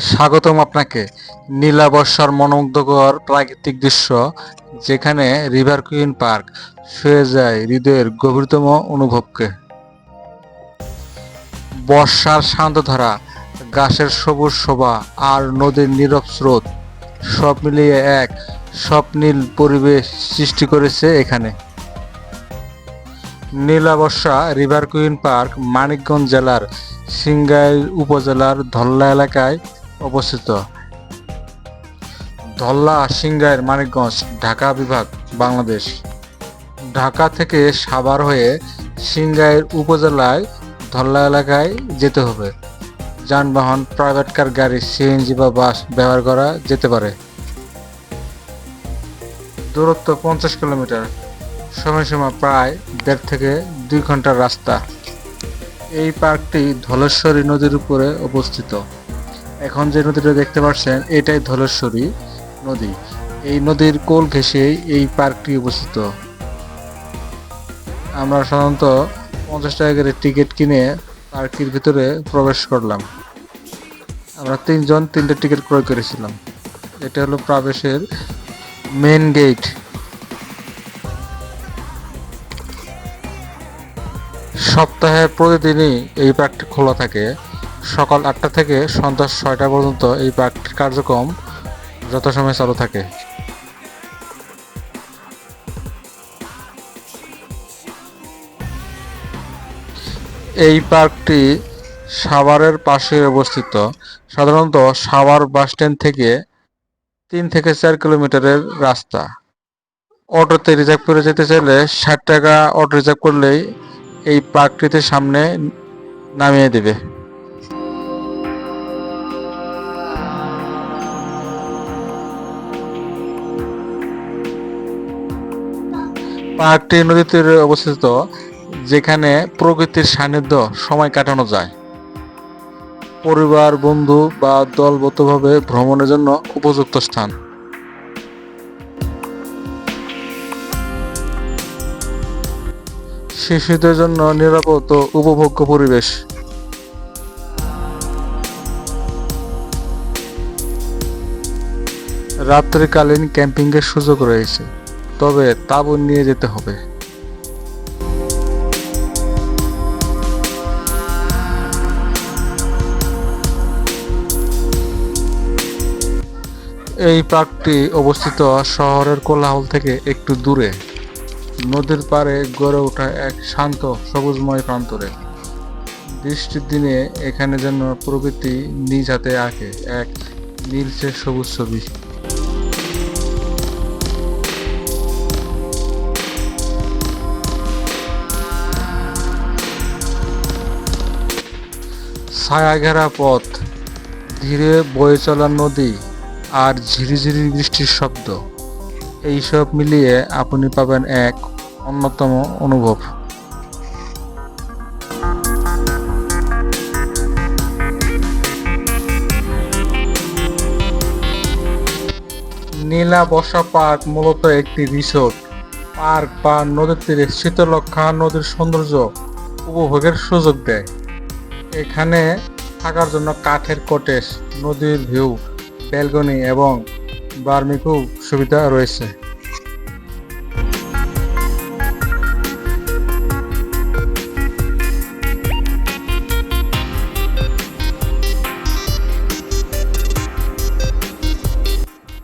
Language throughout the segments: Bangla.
স্বাগতম আপনাকে নীলা বর্ষার মনোমুগ্ধকর প্রাকৃতিক দৃশ্য, যেখানে রিভার কুইন পার্ক ছুঁয়ে যায় হৃদয়ের গভীরতম অনুভবকে। বর্ষার শান্ত ধারা, গাছের সবুজ শোভা আর নদীর নীরব স্রোত সব মিলিয়ে এক স্বপ্নীল পরিবেশ সৃষ্টি করেছে এখানে। নীলা বর্ষা রিভার কুইন পার্ক মানিকগঞ্জ জেলার সিংগাইর উপজেলার ধল্লা এলাকায় অবস্থিত। ধল্লা, সিংগাইর, মানিকগঞ্জ, ঢাকা বিভাগ, বাংলাদেশ। ঢাকা থেকে সাভার হয়ে সিংগাইর উপজেলায় ধল্লা এলাকায় যেতে হবে। যানবাহন, প্রাইভেট কার, গাড়ি, সিএনজি বা বাস ব্যবহার করা যেতে পারে। দূরত্ব 50 কিলোমিটার। সময়সীমা প্রায় 1.5 থেকে 2 ঘন্টার রাস্তা। এই পার্কটি ধলেশ্বরী নদীর উপরে অবস্থিত। এখন যে নদীটা দেখতে পাচ্ছেন এটাই ধলেশ্বরী নদী। এই নদীর কোল ঘেঁষেই এই পার্কটি অবস্থিত। আমরা সাধারণত 50 টাকা করে টিকিট কিনে পার্কের ভিতরে প্রবেশ করলাম। আমরা 3 জন 3টে টিকিট ক্রয় করেছিলাম। এটা হলো প্রবেশের মেন গেট। সপ্তাহে প্রতিদিনই এই পার্কটি খোলা থাকে। সকাল 8টা থেকে সন্ধ্যা 6টা পর্যন্ত এই পার্কটির কার্যক্রম যথাসময়ে চালু থাকে। এই পার্কটি সাভারের পাশে অবস্থিত। সাধারণত সাভার বাসস্ট্যান্ড থেকে 3 থেকে 4 কিলোমিটারের রাস্তা। অটোতে রিজার্ভ করে যেতে চাইলে 60 টাকা অটো রিজার্ভ করলেই এই পার্কটিতে সামনে নামিয়ে দেবে। পার্কটি নদীর তীরে অবস্থিত, যেখানে প্রকৃতির সান্নিধ্য সময় কাটানো যায়। পরিবার, বন্ধু বা দলবদ্ধভাবে ভ্রমণের জন্য উপযুক্ত স্থান। শিশুদের জন্য নিরাপদ ও উপভোগ্য পরিবেশ। রাত্রিকালীন ক্যাম্পিংয়ের সুযোগ রয়েছে, তবে তাঁবু নিয়ে যেতে হবে। এই পার্কটি অবস্থিত শহরের কোলাহল থেকে একটু দূরে, নদীর পাড়ে গড়ে ওঠা এক শান্ত সবুজময় প্রান্তরে। বৃষ্টির দিনে এখানে যেন প্রকৃতি নিজ হাতে আঁকে এক নীলচে সবুজ ছবি। ছায়া ঘেরা পথ, ধীরে বয়ে চলা নদী আর ঝিরিঝিরি বৃষ্টির শব্দ, এইসব মিলিয়ে আপনি পাবেন এক অন্যতম অনুভব। নীলা বর্ষা পার্ক মূলত একটি রিসোর্ট পার্ক বা নদীর তীরে শীতলক্ষ্যা নদীর সৌন্দর্য উপভোগের সুযোগ দেয়। এখানে থাকার জন্য কাঠের কটেজ, নদীর ভিউ, ব্যালকনি এবং বারবিকিউ সুবিধা রয়েছে।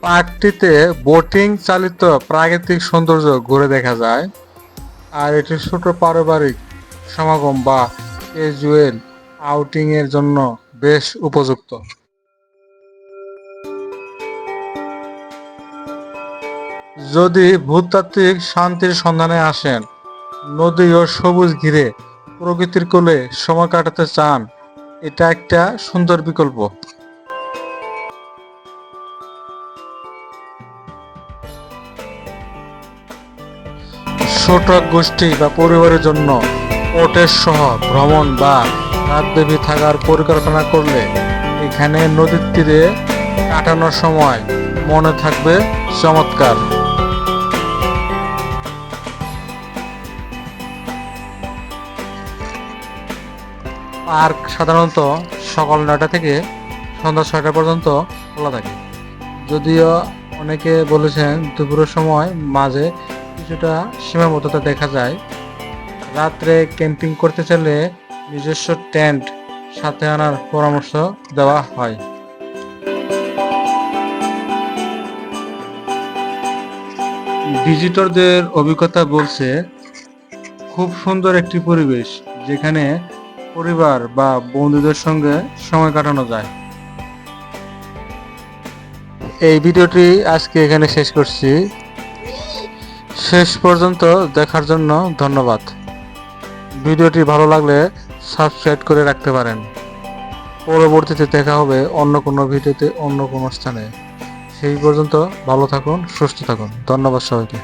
পার্কটিতে বোটিং চালিত প্রাকৃতিক সৌন্দর্য ঘুরে দেখা যায়, আর এটি ছোট পারিবারিক সমাগম বা ক্যাজুয়াল আউটিং এর জন্য বেশ উপযুক্ত। যদি ভূতাত্ত্বিক শান্তির সন্ধানে আসেন, নদী ও সবুজ ঘিরে প্রকৃতির কোলে সময় কাটাতে চান, এটা একটা সুন্দর বিকল্প। ছোট গোষ্ঠী বা পরিবারের জন্য কটেজ সহ ভ্রমণ বা রাতব্যাপী থাকার পরিকল্পনা করলে এখানে নদীর তীরে কাটানোর সময় মনে থাকবে চমৎকার। পার্ক সাধারণত সকাল 9টা থেকে সন্ধ্যা 6টা পর্যন্ত খোলা থাকে। যদিও অনেকে বলেছেন দুপুরের সময় মাঝে কিছুটা সীমাবদ্ধতা দেখা যায়। রাত্রে ক্যাম্পিং করতে চাইলে নিজস্ব টেন্ট সাথে আনার পরামর্শ দেওয়া হয়। ভিজিটরদের অভিজ্ঞতা বলছে খুব সুন্দর একটি পরিবেশ, যেখানে পরিবার বা বন্ধুদের সঙ্গে সময় কাটানো যায়। এই ভিডিওটি আজকে এখানে শেষ করছি। শেষ পর্যন্ত দেখার জন্য ধন্যবাদ। ভিডিওটি ভালো লাগলে সাবস্ক্রাইব করে রাখতে পারেন। পরবর্তীতে দেখা হবে অন্য কোনো ভিডিওতে, অন্য কোনো স্থানে। সেই পর্যন্ত ভালো থাকুন, সুস্থ থাকুন। ধন্যবাদ সবাইকে।